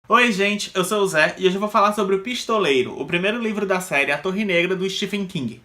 Oi gente, eu sou o Zé e hoje eu vou falar sobre O Pistoleiro, o primeiro livro da série A Torre Negra do Stephen King.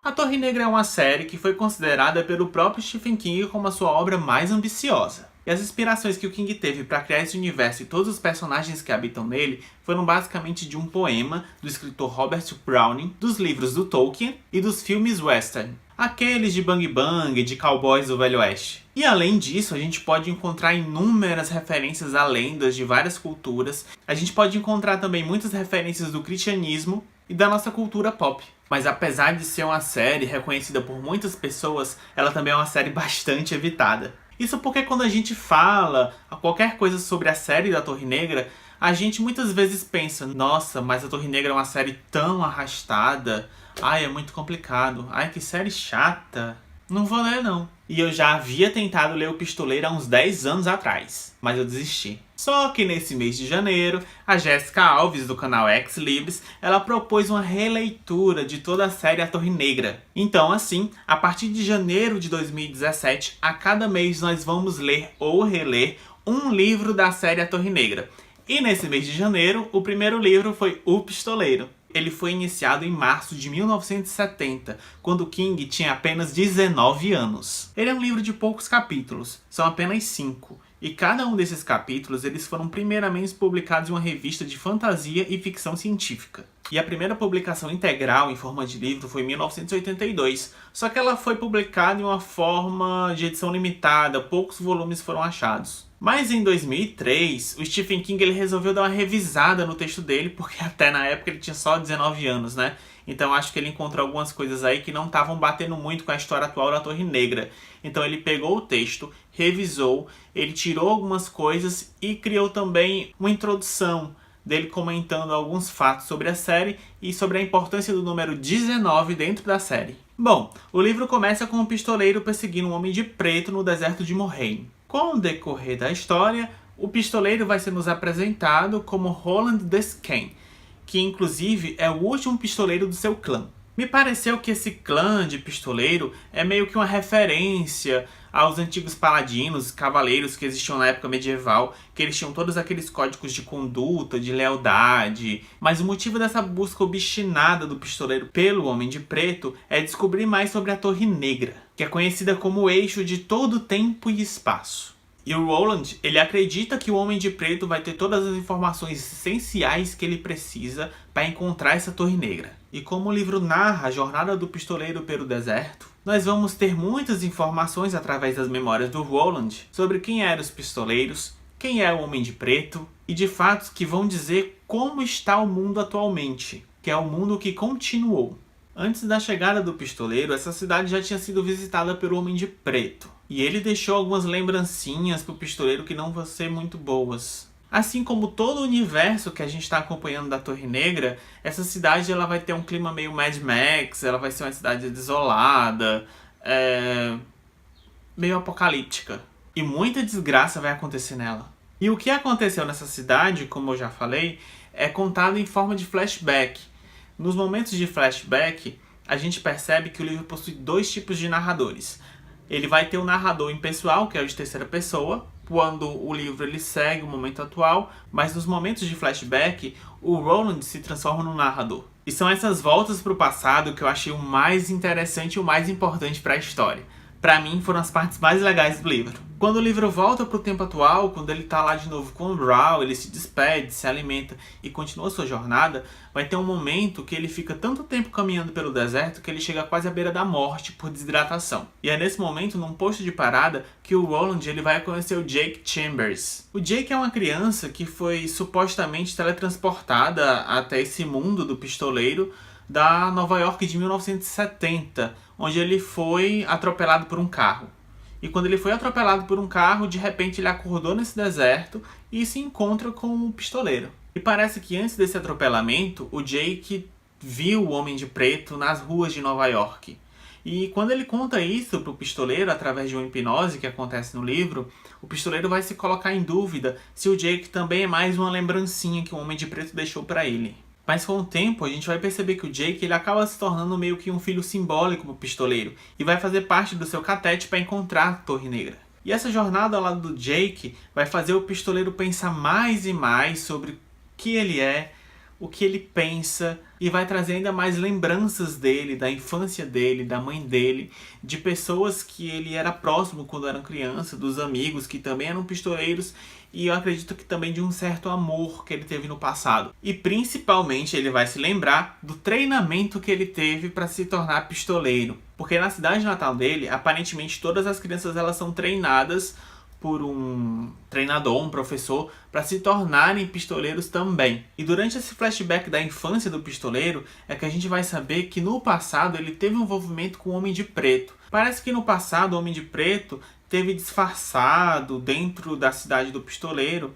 A Torre Negra é uma série que foi considerada pelo próprio Stephen King como a sua obra mais ambiciosa. E as inspirações que o King teve para criar esse universo e todos os personagens que habitam nele foram basicamente de um poema do escritor Robert Browning, dos livros do Tolkien e dos filmes western, aqueles de Bang Bang, de cowboys do Velho Oeste. E além disso, a gente pode encontrar inúmeras referências a lendas de várias culturas. A gente pode encontrar também muitas referências do cristianismo e da nossa cultura pop. Mas apesar de ser uma série reconhecida por muitas pessoas, ela também é uma série bastante evitada. Isso porque quando a gente fala qualquer coisa sobre a série da Torre Negra, a gente muitas vezes pensa: nossa, mas a Torre Negra é uma série tão arrastada. Ai, é muito complicado. Ai, que série chata. Não vou ler não. E eu já havia tentado ler O Pistoleiro há uns 10 anos atrás, mas eu desisti. Só que nesse mês de janeiro, a Jéssica Alves, do canal Ex Libris, ela propôs uma releitura de toda a série A Torre Negra. Então assim, a partir de janeiro de 2017, a cada mês nós vamos ler ou reler um livro da série A Torre Negra. E nesse mês de janeiro, o primeiro livro foi O Pistoleiro. Ele foi iniciado em março de 1970, quando King tinha apenas 19 anos. Ele é um livro de poucos capítulos, são apenas 5. E cada um desses capítulos eles foram primeiramente publicados em uma revista de fantasia e ficção científica. E a primeira publicação integral em forma de livro foi em 1982, só que ela foi publicada em uma forma de edição limitada, poucos volumes foram achados. Mas em 2003, o Stephen King ele resolveu dar uma revisada no texto dele, porque até na época ele tinha só 19 anos, né? Então acho que ele encontrou algumas coisas aí que não estavam batendo muito com a história atual da Torre Negra. Então ele pegou o texto, revisou, ele tirou algumas coisas e criou também uma introdução dele comentando alguns fatos sobre a série e sobre a importância do número 19 dentro da série. Bom, o livro começa com um pistoleiro perseguindo um homem de preto no deserto de Moraine. Com o decorrer da história, o pistoleiro vai ser nos apresentado como Roland Descain, que inclusive é o último pistoleiro do seu clã. Me pareceu que esse clã de pistoleiro é meio que uma referência aos antigos paladinos, cavaleiros que existiam na época medieval, que eles tinham todos aqueles códigos de conduta, de lealdade. Mas o motivo dessa busca obstinada do pistoleiro pelo Homem de Preto é descobrir mais sobre a Torre Negra, que é conhecida como o eixo de todo tempo e espaço. E o Roland, ele acredita que o Homem de Preto vai ter todas as informações essenciais que ele precisa para encontrar essa Torre Negra. E como o livro narra a jornada do pistoleiro pelo deserto, nós vamos ter muitas informações através das memórias do Roland sobre quem eram os pistoleiros, quem é o Homem de Preto e de fatos que vão dizer como está o mundo atualmente, que é o mundo que continuou. Antes da chegada do pistoleiro, essa cidade já tinha sido visitada pelo Homem de Preto. E ele deixou algumas lembrancinhas pro pistoleiro que não vão ser muito boas. Assim como todo o universo que a gente está acompanhando da Torre Negra, essa cidade ela vai ter um clima meio Mad Max, ela vai ser uma cidade desolada, meio apocalíptica. E muita desgraça vai acontecer nela. E o que aconteceu nessa cidade, como eu já falei, é contado em forma de flashback. Nos momentos de flashback, a gente percebe que o livro possui dois tipos de narradores. Ele vai ter o narrador impessoal, que é o de terceira pessoa, quando o livro ele segue o momento atual, mas nos momentos de flashback, o Roland se transforma no narrador. E são essas voltas para o passado que eu achei o mais interessante e o mais importante para a história. Para mim, foram as partes mais legais do livro. Quando o livro volta para o tempo atual, quando ele está lá de novo com o Drow, ele se despede, se alimenta e continua sua jornada, vai ter um momento que ele fica tanto tempo caminhando pelo deserto que ele chega quase à beira da morte por desidratação. E é nesse momento, num posto de parada, que o Roland ele vai conhecer o Jake Chambers. O Jake é uma criança que foi supostamente teletransportada até esse mundo do pistoleiro da Nova York de 1970, onde ele foi atropelado por um carro. E quando ele foi atropelado por um carro, de repente ele acordou nesse deserto e se encontra com um pistoleiro. E parece que antes desse atropelamento, o Jake viu o Homem de Preto nas ruas de Nova York. E quando ele conta isso pro pistoleiro, através de uma hipnose que acontece no livro, o pistoleiro vai se colocar em dúvida se o Jake também é mais uma lembrancinha que o Homem de Preto deixou para ele. Mas com o tempo a gente vai perceber que o Jake ele acaba se tornando meio que um filho simbólico pro pistoleiro e vai fazer parte do seu catete para encontrar a Torre Negra. E essa jornada ao lado do Jake vai fazer o pistoleiro pensar mais e mais sobre o que ele é, o que ele pensa, e vai trazer ainda mais lembranças dele, da infância dele, da mãe dele, de pessoas que ele era próximo quando era criança, dos amigos que também eram pistoleiros, e eu acredito que também de um certo amor que ele teve no passado. E principalmente ele vai se lembrar do treinamento que ele teve para se tornar pistoleiro. Porque na cidade natal dele, aparentemente todas as crianças elas são treinadas por um treinador, um professor, para se tornarem pistoleiros também. E durante esse flashback da infância do pistoleiro, é que a gente vai saber que no passado ele teve um envolvimento com o Homem de Preto. Parece que no passado o Homem de Preto teve disfarçado dentro da cidade do pistoleiro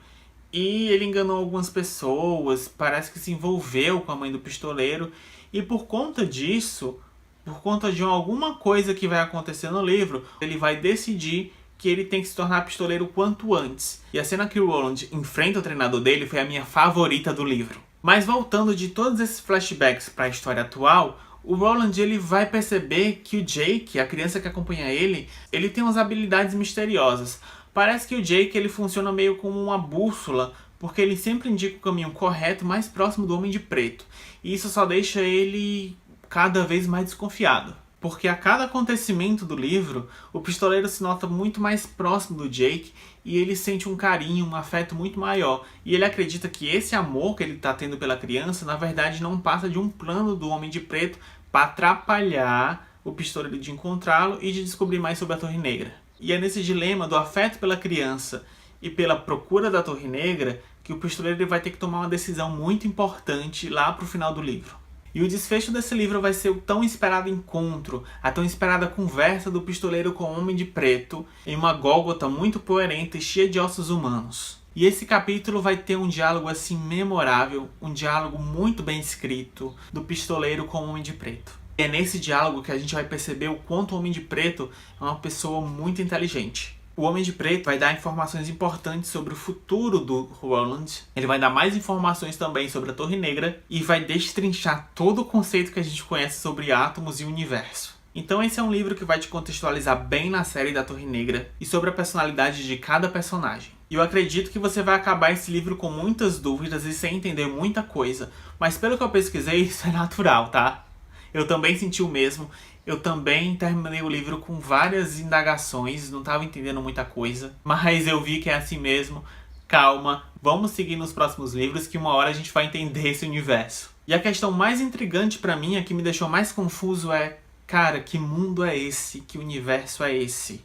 e ele enganou algumas pessoas, parece que se envolveu com a mãe do pistoleiro, e por conta disso, por conta de alguma coisa que vai acontecer no livro, ele vai decidir que ele tem que se tornar pistoleiro o quanto antes. E a cena que o Roland enfrenta o treinador dele foi a minha favorita do livro. Mas voltando de todos esses flashbacks para a história atual, o Roland ele vai perceber que o Jake, a criança que acompanha ele tem umas habilidades misteriosas. Parece que o Jake ele funciona meio como uma bússola, porque ele sempre indica o caminho correto mais próximo do Homem de Preto. E isso só deixa ele cada vez mais desconfiado. Porque a cada acontecimento do livro, o pistoleiro se nota muito mais próximo do Jake e ele sente um carinho, um afeto muito maior. E ele acredita que esse amor que ele está tendo pela criança, na verdade, não passa de um plano do Homem de Preto para atrapalhar o pistoleiro de encontrá-lo e de descobrir mais sobre a Torre Negra. E é nesse dilema do afeto pela criança e pela procura da Torre Negra que o pistoleiro vai ter que tomar uma decisão muito importante lá para o final do livro. E o desfecho desse livro vai ser o tão esperado encontro, a tão esperada conversa do pistoleiro com o Homem de Preto em uma Gólgota muito poeirenta e cheia de ossos humanos. E esse capítulo vai ter um diálogo assim memorável, um diálogo muito bem escrito do pistoleiro com o Homem de Preto. E é nesse diálogo que a gente vai perceber o quanto o Homem de Preto é uma pessoa muito inteligente. O Homem de Preto vai dar informações importantes sobre o futuro do Roland. Ele vai dar mais informações também sobre a Torre Negra e vai destrinchar todo o conceito que a gente conhece sobre átomos e universo. Então esse é um livro que vai te contextualizar bem na série da Torre Negra e sobre a personalidade de cada personagem. E eu acredito que você vai acabar esse livro com muitas dúvidas e sem entender muita coisa, mas pelo que eu pesquisei, isso é natural, tá? Eu também senti o mesmo. Eu também terminei o livro com várias indagações, não estava entendendo muita coisa, mas eu vi que é assim mesmo. Calma, vamos seguir nos próximos livros que uma hora a gente vai entender esse universo. E a questão mais intrigante pra mim, a que me deixou mais confuso é, cara, que mundo é esse? Que universo é esse?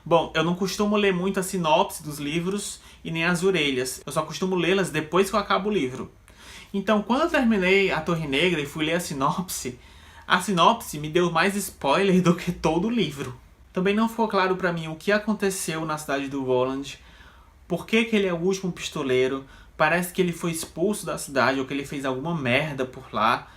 Bom, eu não costumo ler muito a sinopse dos livros e nem as orelhas. Eu só costumo lê-las depois que eu acabo o livro. Então, quando eu terminei a Torre Negra e fui ler a sinopse me deu mais spoiler do que todo o livro. Também não ficou claro pra mim o que aconteceu na cidade do Roland, por que ele é o último pistoleiro, parece que ele foi expulso da cidade ou que ele fez alguma merda por lá,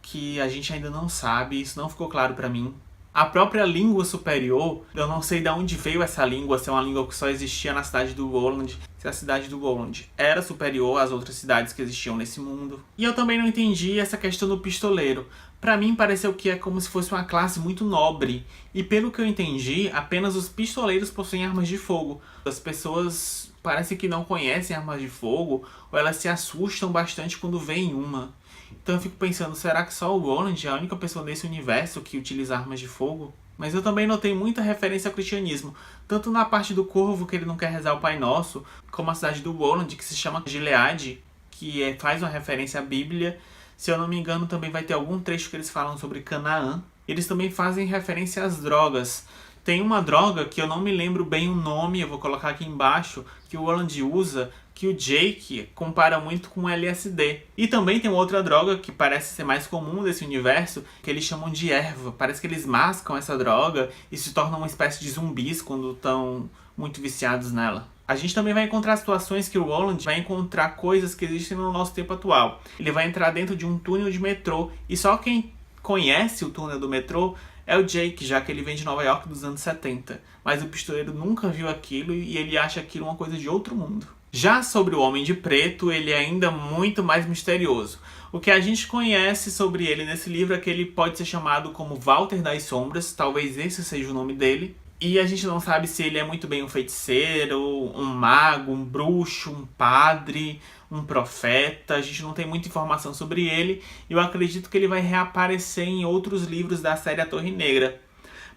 que a gente ainda não sabe, isso não ficou claro pra mim. A própria língua superior, eu não sei de onde veio essa língua, se é uma língua que só existia na cidade do Roland, se a cidade do Roland era superior às outras cidades que existiam nesse mundo. E eu também não entendi essa questão do pistoleiro. Pra mim pareceu que é como se fosse uma classe muito nobre, e pelo que eu entendi, apenas os pistoleiros possuem armas de fogo. As pessoas parecem que não conhecem armas de fogo, ou elas se assustam bastante quando veem uma. Então eu fico pensando, será que só o Roland é a única pessoa nesse universo que utiliza armas de fogo? Mas eu também notei muita referência ao cristianismo, tanto na parte do corvo, que ele não quer rezar o Pai Nosso, como a cidade do Roland, que se chama Gilead, que faz uma referência à Bíblia. Se eu não me engano, também vai ter algum trecho que eles falam sobre Canaã. Eles também fazem referência às drogas. Tem uma droga que eu não me lembro bem o nome, eu vou colocar aqui embaixo, que o Roland usa, que o Jake compara muito com LSD. E também tem outra droga que parece ser mais comum desse universo, que eles chamam de erva. Parece que eles mascam essa droga e se tornam uma espécie de zumbis quando estão muito viciados nela. A gente também vai encontrar situações que o Roland vai encontrar coisas que existem no nosso tempo atual. Ele vai entrar dentro de um túnel de metrô e só quem conhece o túnel do metrô é o Jake, já que ele vem de Nova York dos anos 70. Mas o pistoleiro nunca viu aquilo e ele acha aquilo uma coisa de outro mundo. Já sobre o Homem de Preto, ele é ainda muito mais misterioso. O que a gente conhece sobre ele nesse livro é que ele pode ser chamado como Walter das Sombras, talvez esse seja o nome dele. E a gente não sabe se ele é muito bem um feiticeiro, um mago, um bruxo, um padre, um profeta. A gente não tem muita informação sobre ele. Eu acredito que ele vai reaparecer em outros livros da série A Torre Negra.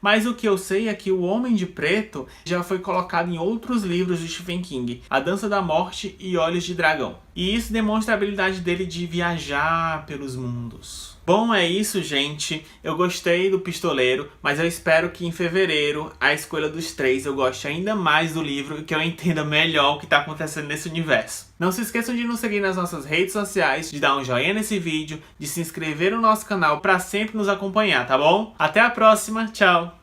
Mas o que eu sei é que o Homem de Preto já foi colocado em outros livros de Stephen King, A Dança da Morte e Olhos de Dragão. E isso demonstra a habilidade dele de viajar pelos mundos. Bom, é isso, gente. Eu gostei do Pistoleiro, mas eu espero que em fevereiro, A Escolha dos Três, eu goste ainda mais do livro e que eu entenda melhor o que está acontecendo nesse universo. Não se esqueçam de nos seguir nas nossas redes sociais, de dar um joinha nesse vídeo, de se inscrever no nosso canal para sempre nos acompanhar, tá bom? Até a próxima, tchau!